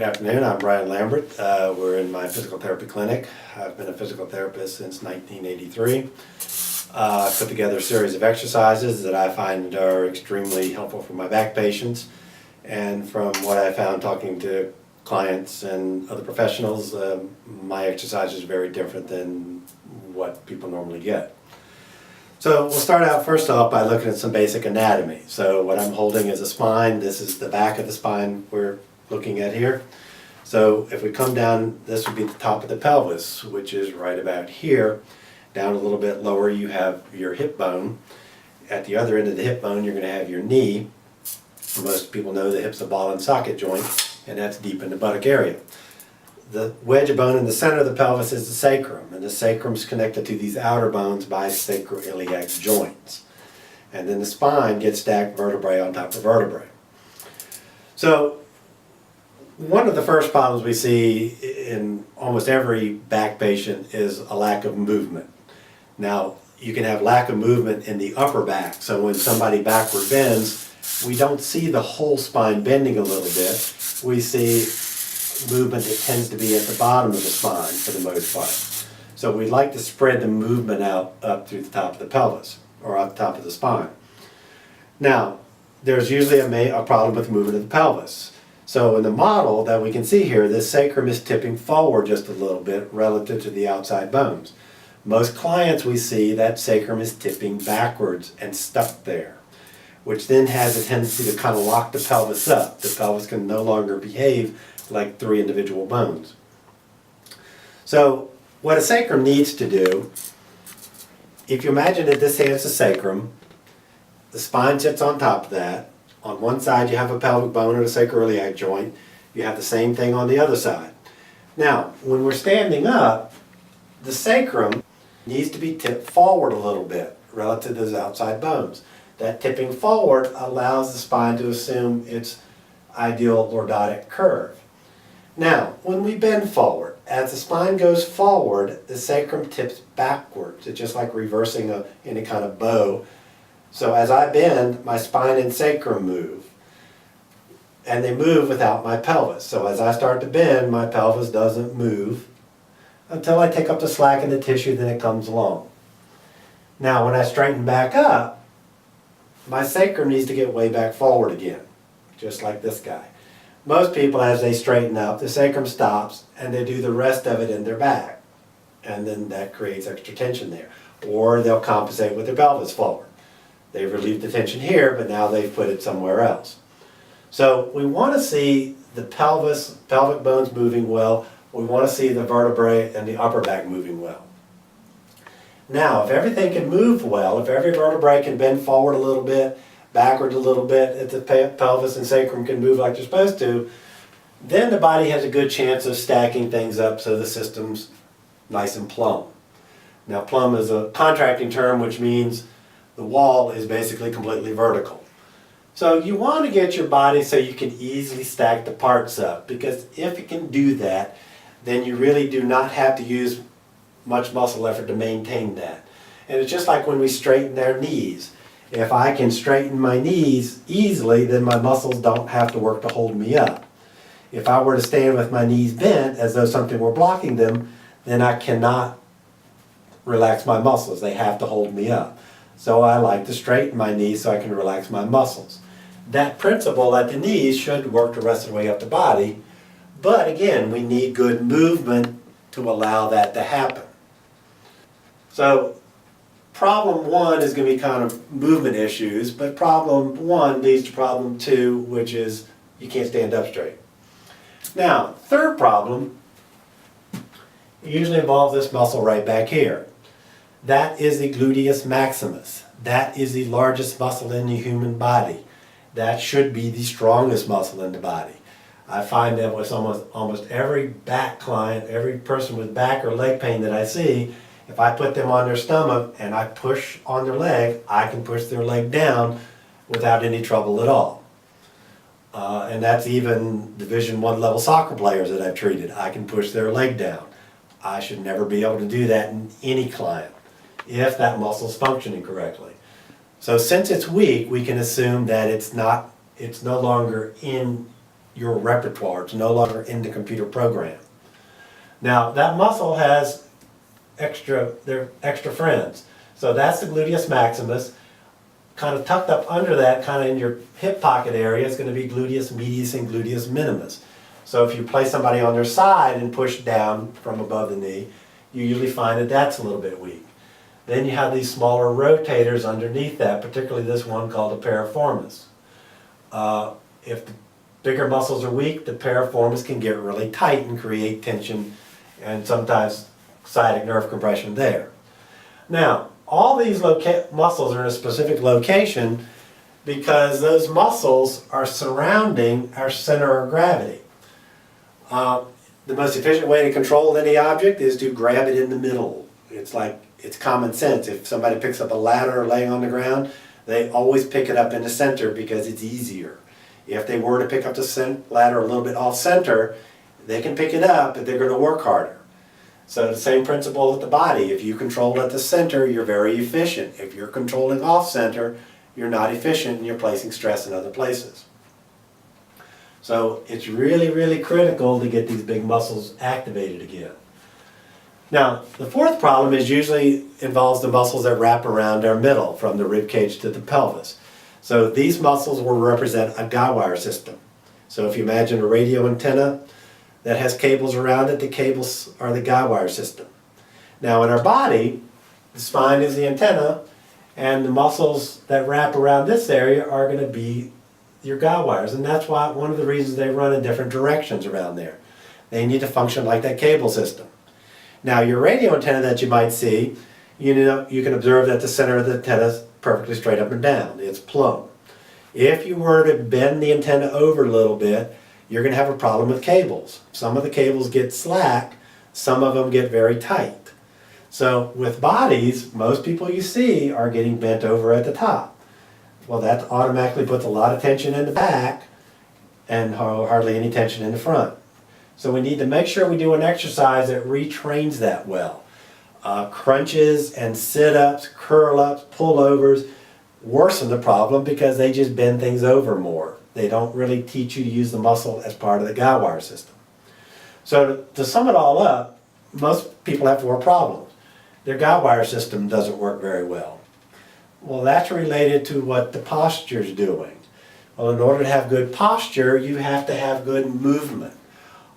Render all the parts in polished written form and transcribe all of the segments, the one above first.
Good afternoon, I'm Brian Lambert. We're in my physical therapy clinic. I've been a physical therapist since 1983. I put together a series of exercises that I find are extremely helpful for my back patients. And from what I found talking to clients and other professionals, my exercise is very different than what people normally get. So we'll start out first off by looking at some basic anatomy. So what I'm holding is a spine. This is the back of the spine we're looking at here. So if we come down, this would be the top of the pelvis, which is right about here. Down a little bit lower you have your hip bone. At the other end of the hip bone you're going to have your knee. Most people know the hip's a ball and socket joint, and that's deep in the buttock area. The wedge of bone in the center of the pelvis is the sacrum, and the sacrum is connected to these outer bones by sacroiliac joints. And then the spine gets stacked vertebrae on top of vertebrae. So one of the first problems we see in almost every back patient is a lack of movement. Now, you can have lack of movement in the upper back, so when somebody backward bends, we don't see the whole spine bending a little bit. We see movement that tends to be at the bottom of the spine for the most part. So we'd like to spread the movement out up through the top of the pelvis, or up top of the spine. Now, there's usually a problem with movement of the pelvis. So in the model that we can see here, this sacrum is tipping forward just a little bit relative to the outside bones. Most clients we see that sacrum is tipping backwards and stuck there, which then has a tendency to kind of lock the pelvis up. The pelvis can no longer behave like three individual bones. So what a sacrum needs to do, if you imagine that this here's the sacrum, the spine sits on top of that. On one side you have a pelvic bone or a sacroiliac joint. You have the same thing on the other side. Now, when we're standing up, the sacrum needs to be tipped forward a little bit relative to those outside bones. That tipping forward allows the spine to assume its ideal lordotic curve. Now, when we bend forward, as the spine goes forward, the sacrum tips backwards. It's just like reversing any kind of bow. So as I bend, my spine and sacrum move. And they move without my pelvis. So as I start to bend, my pelvis doesn't move until I take up the slack in the tissue, then it comes along. Now when I straighten back up, my sacrum needs to get way back forward again, just like this guy. Most people, as they straighten up, the sacrum stops and they do the rest of it in their back. And then that creates extra tension there. Or they'll compensate with their pelvis forward. They've relieved the tension here, but now they've put it somewhere else. So we want to see the pelvic bones moving well. We want to see the vertebrae and the upper back moving well. Now, if everything can move well, if every vertebrae can bend forward a little bit, backward a little bit, if the pelvis and sacrum can move like they're supposed to, then the body has a good chance of stacking things up so the system's nice and plumb. Now, plumb is a contracting term which means the wall is basically completely vertical. So you want to get your body so you can easily stack the parts up, because if you can do that, then you really do not have to use much muscle effort to maintain that. And it's just like when we straighten our knees. If I can straighten my knees easily, then my muscles don't have to work to hold me up. If I were to stand with my knees bent as though something were blocking them, then I cannot relax my muscles. They have to hold me up. So I like to straighten my knees so I can relax my muscles. That principle at the knees should work the rest of the way up the body, but again, we need good movement to allow that to happen. So problem one is going to be kind of movement issues, but problem one leads to problem two, which is you can't stand up straight. Now, third problem usually involves this muscle right back here. That is the gluteus maximus. That is the largest muscle in the human body. That should be the strongest muscle in the body. I find that with almost every back client, every person with back or leg pain that I see, if I put them on their stomach and I push on their leg, I can push their leg down without any trouble at all. And that's even Division I level soccer players that I've treated. I can push their leg down. I should never be able to do that in any client if that muscle is functioning correctly. So since it's weak, we can assume that it's no longer in your repertoire. It's no longer in the computer program. Now, that muscle has they're extra friends. So that's the gluteus maximus. Kind of tucked up under that, kind of in your hip pocket area, is going to be gluteus medius and gluteus minimus. So if you place somebody on their side and push down from above the knee, you usually find that that's a little bit weak. Then you have these smaller rotators underneath that, particularly this one called the piriformis. If the bigger muscles are weak, the piriformis can get really tight and create tension and sometimes sciatic nerve compression there. Now, all these muscles are in a specific location because those muscles are surrounding our center of gravity. The most efficient way to control any object is to grab it in the middle. It's common sense. If somebody picks up a ladder laying on the ground, they always pick it up in the center because it's easier. If they were to pick up the ladder a little bit off center, they can pick it up, but they're going to work harder. So the same principle with the body. If you control at the center, you're very efficient. If you're controlling off center, you're not efficient and you're placing stress in other places. So it's really, really critical to get these big muscles activated again. Now, the fourth problem usually involves the muscles that wrap around our middle, from the rib cage to the pelvis. So these muscles will represent a guy wire system. So if you imagine a radio antenna that has cables around it, the cables are the guy wire system. Now in our body, the spine is the antenna, and the muscles that wrap around this area are going to be your guy wires. And that's why one of the reasons they run in different directions around there. They need to function like that cable system. Now your radio antenna that you might see, you can observe that the center of the antenna is perfectly straight up and down. It's plumb. If you were to bend the antenna over a little bit, you're going to have a problem with cables. Some of the cables get slack, some of them get very tight. So with bodies, most people you see are getting bent over at the top. Well, that automatically puts a lot of tension in the back and hardly any tension in the front. So we need to make sure we do an exercise that retrains that well. Crunches and sit-ups, curl-ups, pull-overs worsen the problem because they just bend things over more. They don't really teach you to use the muscle as part of the guy wire system. So to sum it all up, most people have four problems. Their guy wire system doesn't work very well. Well, that's related to what the posture is doing. Well, in order to have good posture, you have to have good movement.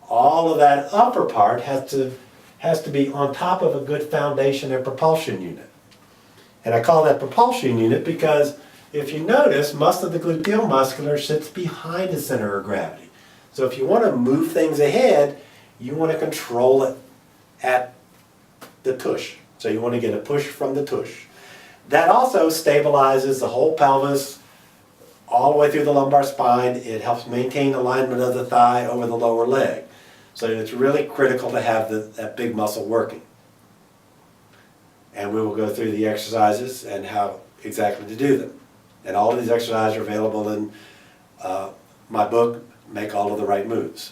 All of that upper part has to be on top of a good foundation and propulsion unit. And I call that propulsion unit because if you notice, most of the gluteal muscular sits behind the center of gravity. So if you want to move things ahead, you want to control it at the tush. So you want to get a push from the tush. That also stabilizes the whole pelvis all the way through the lumbar spine. It helps maintain alignment of the thigh over the lower leg. So it's really critical to have that big muscle working. And we will go through the exercises and how exactly to do them. And all of these exercises are available in my book, Make All of the Right Moves.